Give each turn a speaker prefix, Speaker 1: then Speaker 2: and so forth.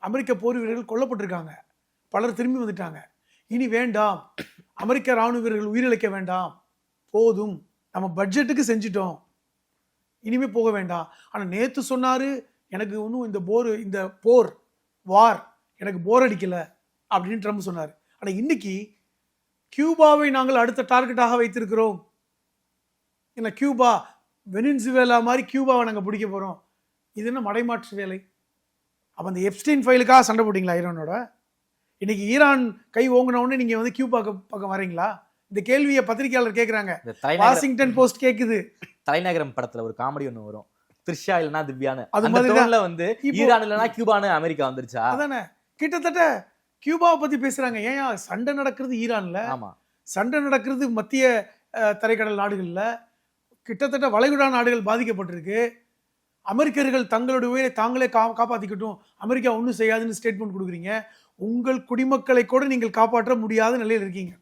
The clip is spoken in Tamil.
Speaker 1: அமெரிக்க போர் வீரர்கள் கொல்லப்பட்டிருக்காங்க, பலர் திரும்பி வந்துட்டாங்க. இனி வேண்டாம், அமெரிக்க ராணுவ வீரர்கள் உயிரிழக்க வேண்டாம், போதும், நம்ம பட்ஜெட்டுக்கு செஞ்சிட்டோம், இனிமே போக வேண்டாம். ஆனால் நேற்று சொன்னாரு எனக்கு ஒன்றும் இந்த போர் வார் எனக்கு போர் அடிக்கல அப்படின்னு ட்ரம்ப் சொன்னார். ஆனால் இன்னைக்கு கியூபாவை நாங்கள் அடுத்த டார்கெட்டாக வைத்திருக்கிறோம். என்ன கியூபா வெனின்சுவேலா மாதிரி கியூபாவை நாங்கள் பிடிக்க போகிறோம். இது என்ன மடைமாற்று வேலை? அப்போ அந்த எப்ஸ்டீன் ஃபைலுக்காக சண்டை போட்டிங்களா ஈரானோட? இன்னைக்கு ஈரான் கை ஓங்கின உடனே நீங்கள் வந்து கியூபா பக்கம் வரீங்களா? இந்த கேள்வியை பத்திரிகையாளர் கேட்குறாங்க, வாஷிங்டன் போஸ்ட் கேட்குது.
Speaker 2: தலைநகரம் படத்துல ஒரு காமெடி ஒன்று வரும், த்ரிஷா இல்லைன்னா திவ்யானு, அது மாதிரி வந்து ஈரான் இல்லைன்னா கியூபானு அமெரிக்கா வந்துருச்சா?
Speaker 1: அதானே கிட்டத்தட்ட கியூபாவை பத்தி பேசுறாங்க. ஏன் சண்டை நடக்கிறது ஈரான்ல, சண்டை நடக்கிறது மத்திய தரைக்கடல் நாடுகள்ல, கிட்டத்தட்ட வளைகுடா நாடுகள் பாதிக்கப்பட்டிருக்கு. அமெரிக்கர்கள் தங்களுடைய உயிரை தாங்களே காப்பாற்றிக்கட்டும், அமெரிக்கா ஒன்றும் செய்யாதுன்னு ஸ்டேட்மெண்ட் கொடுக்குறீங்க. உங்கள் குடிமக்களை கூட நீங்கள் காப்பாற்ற முடியாத நிலையில் இருக்கீங்க.